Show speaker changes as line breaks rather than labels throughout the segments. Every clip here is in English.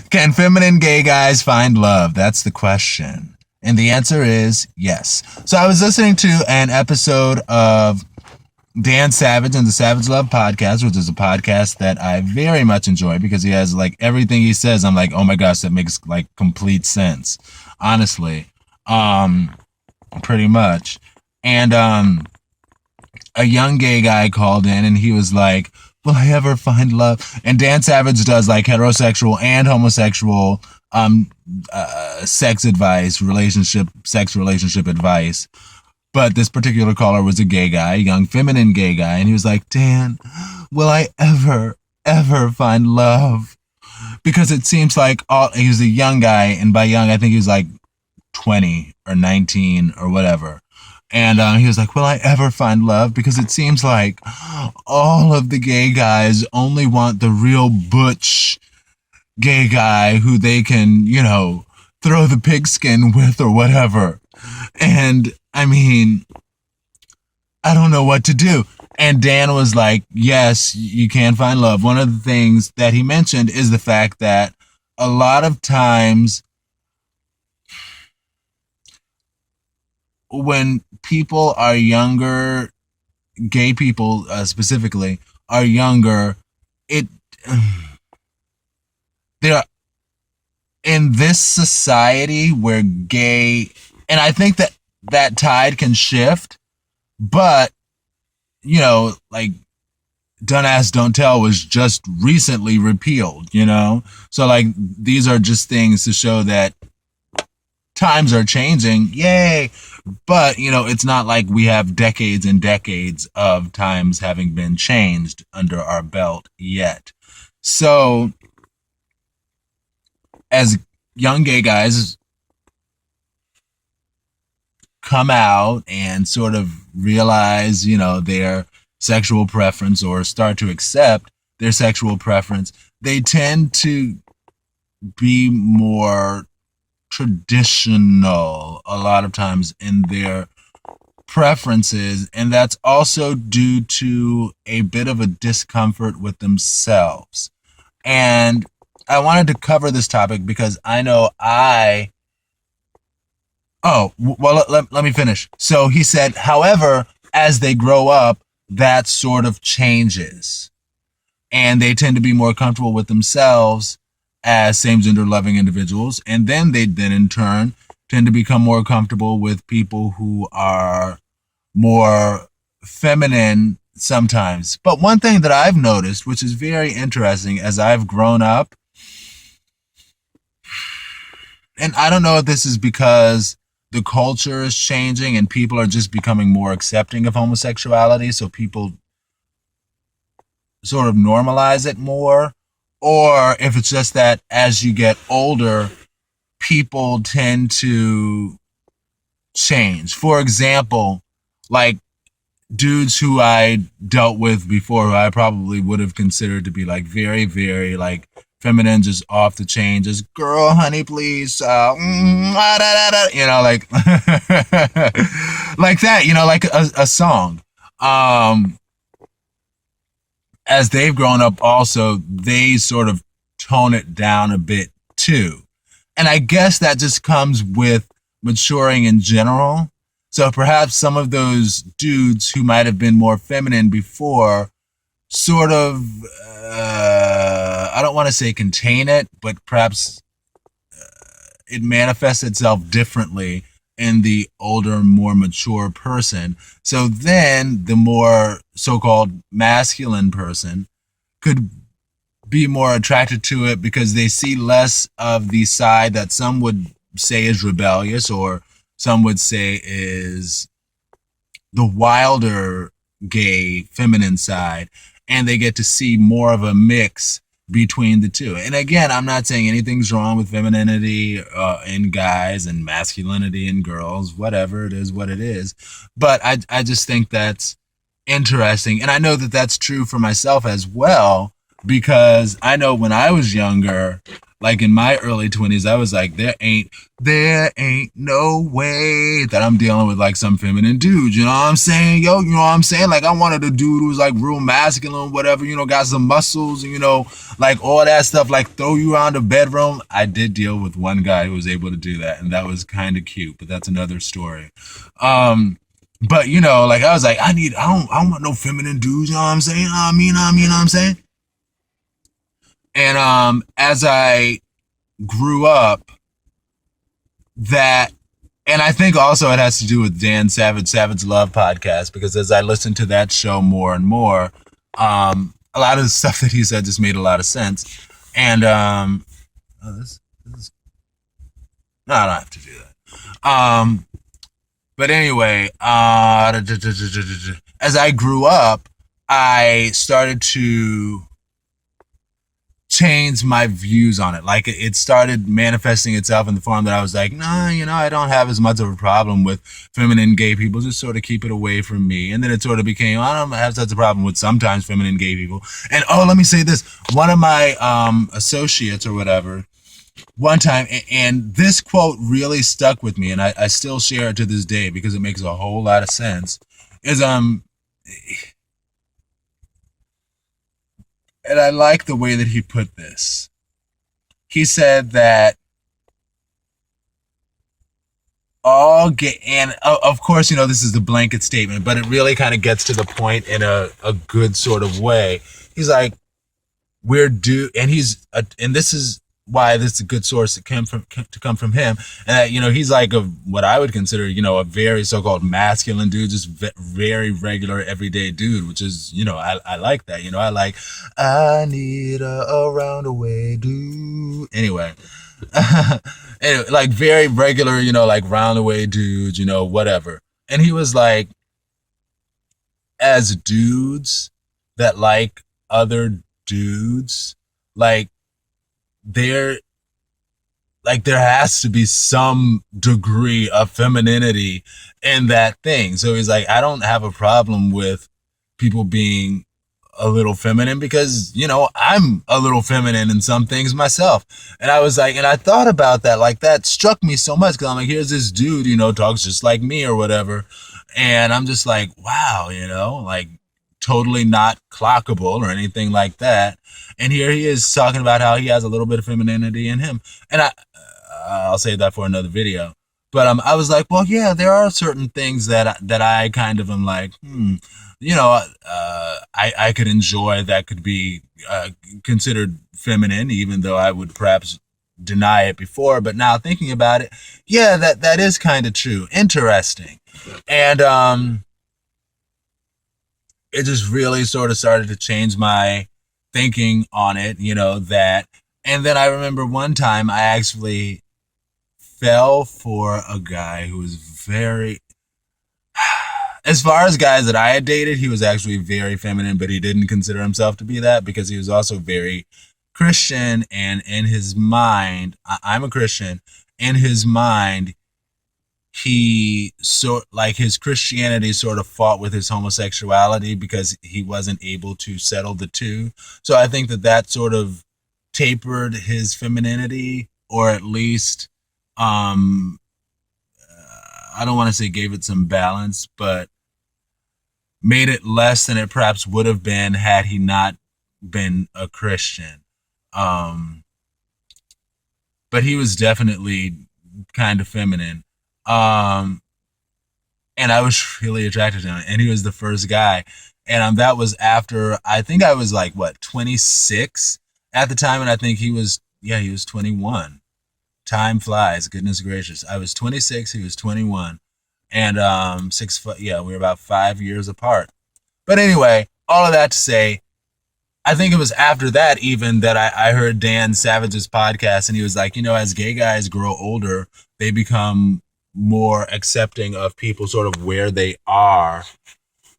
Can feminine gay guys find love? That's the question. And the answer is yes. So I was listening to an episode of Dan Savage and the Savage Love podcast, which is a podcast that I very much enjoy because he has like everything he says. I'm like, oh my gosh, that makes like complete sense. Honestly. Pretty much. And a young gay guy called in and he was like, will I ever find love? And Dan Savage does like heterosexual and homosexual sex advice, sex relationship advice. But this particular caller was a gay guy, a young feminine gay guy, and he was like, Dan, will I ever find love? Because it seems like he was a young guy, and by young I think he was like 20 or 19 or whatever. And he was like, will I ever find love? Because it seems like all of the gay guys only want the real butch gay guy who they can, throw the pigskin with or whatever. And I mean, I don't know what to do. And Dan was like, yes, you can find love. One of the things that he mentioned is the fact that a lot of times when people are younger, gay people specifically are younger, they're in this society where gay, and I think that tide can shift, but like Don't Ask, Don't Tell was just recently repealed, so like these are just things to show that times are changing, yay. But it's not like we have decades and decades of times having been changed under our belt yet. So as young gay guys come out and sort of realize, their sexual preference or start to accept their sexual preference, they tend to be more traditional a lot of times in their preferences. And that's also due to a bit of a discomfort with themselves. And I wanted to cover this topic because I know let me finish. So he said, however, as they grow up, that sort of changes. And they tend to be more comfortable with themselves as same-gender loving individuals. And then they in turn tend to become more comfortable with people who are more feminine sometimes. But one thing that I've noticed, which is very interesting as I've grown up, and I don't know if this is because the culture is changing and people are just becoming more accepting of homosexuality, so people sort of normalize it more, or if it's just that as you get older, people tend to change. For example, like dudes who I dealt with before, who I probably would have considered to be like very, very like feminine, just off the chain, just girl, honey, please, like like that, like a song. As they've grown up also, they sort of tone it down a bit too. And I guess that just comes with maturing in general. So perhaps some of those dudes who might have been more feminine before sort of, I don't want to say contain it, but perhaps it manifests itself differently in the older, more mature person. So then the more so-called masculine person could be more attracted to it because they see less of the side that some would say is rebellious, or some would say is the wilder gay feminine side, and they get to see more of a mix between the two. And again, I'm not saying anything's wrong with femininity in guys and masculinity in girls, whatever it is, what it is. But I just think that's interesting. And I know that that's true for myself as well, because I know when I was younger, like in my early 20s, I was like, there ain't no way that I'm dealing with like some feminine dude. You know what I'm saying? Yo, you know what I'm saying? Like I wanted a dude who was like real masculine, whatever, you know, got some muscles, you know, like all that stuff, like throw you around the bedroom. I did deal with one guy who was able to do that, and that was kind of cute, but that's another story. But you know, like I was like, I don't want no feminine dudes, you know what I'm saying? You know what I'm saying? And as I grew up, that, and I think also it has to do with Dan Savage Love podcast, because as I listened to that show more and more, a lot of the stuff that he said just made a lot of sense. And oh, this no, I don't have to do that. But anyway, as I grew up, I started to change my views on it. Like it started manifesting itself in the form that I was like, nah, you know, I don't have as much of a problem with feminine gay people. Just sort of keep it away from me. And then it sort of became, I don't have such a problem with sometimes feminine gay people. And oh, let me say this. One of my associates or whatever, one time, and this quote really stuck with me, and I still share it to this day because it makes a whole lot of sense, is and I like the way that he put this. He said that all gay, and of course, you know, this is the blanket statement, but it really kind of gets to the point in a good sort of way. He's like, and this is why this is a good source to come from him. And you know, he's like what I would consider, you know, a very so-called masculine dude, just very regular everyday dude, which is, you know, I like that. You know, I need a roundaway dude. Anyway, like very regular, you know, like roundaway dudes, you know, whatever. And he was like, as dudes that like other dudes, like there has to be some degree of femininity in that thing. So he's like, I don't have a problem with people being a little feminine because, you know, I'm a little feminine in some things myself. And I was like, and I thought about that, like that struck me so much because I'm like, here's this dude, you know, talks just like me or whatever. And I'm just like, wow, you know, like totally not clockable or anything like that. And here he is talking about how he has a little bit of femininity in him. And I'll save that for another video. But I was like, well, yeah, there are certain things that I kind of am like, you know, I could enjoy that could be considered feminine, even though I would perhaps deny it before. But now thinking about it, yeah, that is kind of true. Interesting. And it just really sort of started to change my thinking on it, you know, that. And then I remember one time I actually fell for a guy who was very, as far as guys that I had dated, he was actually very feminine, but he didn't consider himself to be that because he was also very Christian. And in his mind, I'm a Christian, in his mind, he his Christianity sort of fought with his homosexuality because he wasn't able to settle the two. So I think that sort of tapered his femininity, or at least I don't want to say gave it some balance, but made it less than it perhaps would have been had he not been a Christian. But he was definitely kind of feminine. And I was really attracted to him, and he was the first guy. And that was after, I think I was like, 26 at the time. And I think he was 21. Time flies, goodness gracious. I was 26, he was 21. And 6 foot, we were about 5 years apart. But anyway, all of that to say, I think it was after that even that I heard Dan Savage's podcast, and he was like, you know, as gay guys grow older, they become more accepting of people sort of where they are,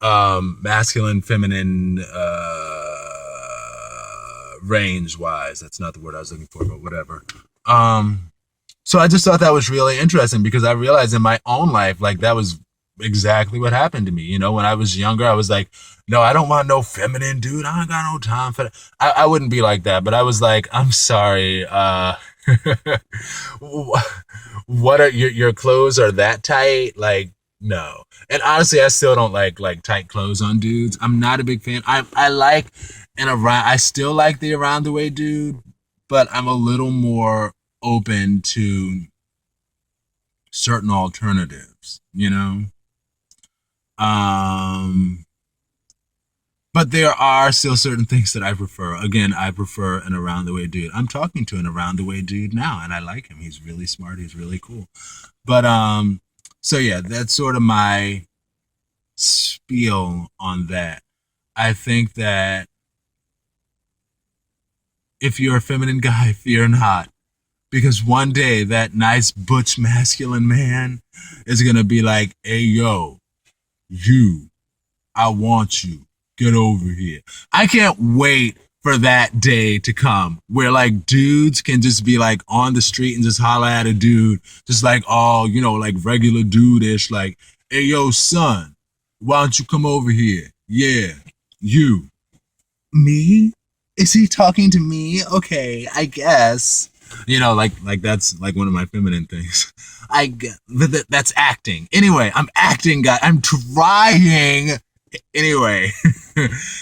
masculine, feminine, range wise. That's not the word I was looking for, but whatever. So I just thought that was really interesting because I realized in my own life, like that was exactly what happened to me. You know, when I was younger, I was like, no, I don't want no feminine dude. I ain't got no time for that. I wouldn't be like that, but I was like, I'm sorry. What are your clothes are that tight? Like, no. And honestly, I still don't like tight clothes on dudes. I'm not a big fan. I like and around. I still like the around the way dude, but I'm a little more open to certain alternatives. You know. Um, but there are still certain things that I prefer. Again, I prefer an around the way dude. I'm talking to an around the way dude now, and I like him. He's really smart. He's really cool. But so yeah, that's sort of my spiel on that. I think that if you're a feminine guy, fear not. Because one day that nice butch masculine man is gonna be like, hey yo, you, I want you. Get over here. I can't wait for that day to come where like dudes can just be like on the street and just holler at a dude, just like all, you know, like regular dude-ish, like, hey yo, son, why don't you come over here? Yeah, you. Me? Is he talking to me? Okay, I guess. You know, like that's like one of my feminine things. That's acting. Anyway, I'm acting, guy. I'm trying. Anyway,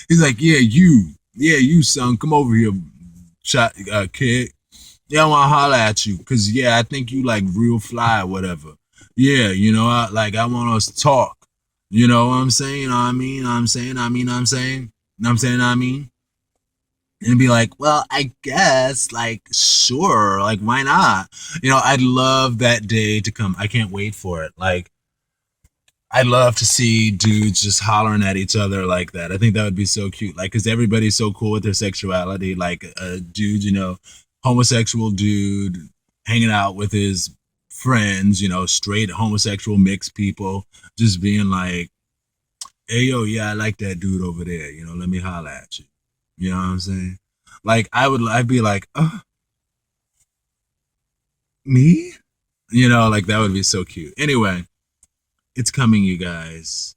he's like, yeah, you son, come over here, kid. Yeah, I want to holler at you, cause yeah, I think you like real fly or whatever. Yeah, you know, I want us to talk. You know what I'm saying? You know what I mean? I'm saying, I mean, I'm saying, I'm saying, I mean, and be like, well, I guess, like, sure, like, why not? You know, I'd love that day to come. I can't wait for it. Like, I'd love to see dudes just hollering at each other like that. I think that would be so cute. Like, because everybody's so cool with their sexuality. Like, a dude, you know, homosexual dude hanging out with his friends, you know, straight homosexual mixed people, just being like, hey, yo, yeah, I like that dude over there. You know, let me holler at you. You know what I'm saying? Like, I'd be like, me? You know, like, that would be so cute. Anyway, it's coming, you guys.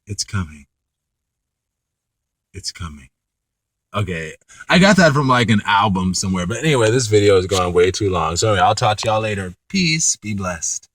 It's coming. It's coming. Okay. I got that from like an album somewhere. But anyway, this video is going way too long. So I'll talk to y'all later. Peace. Be blessed.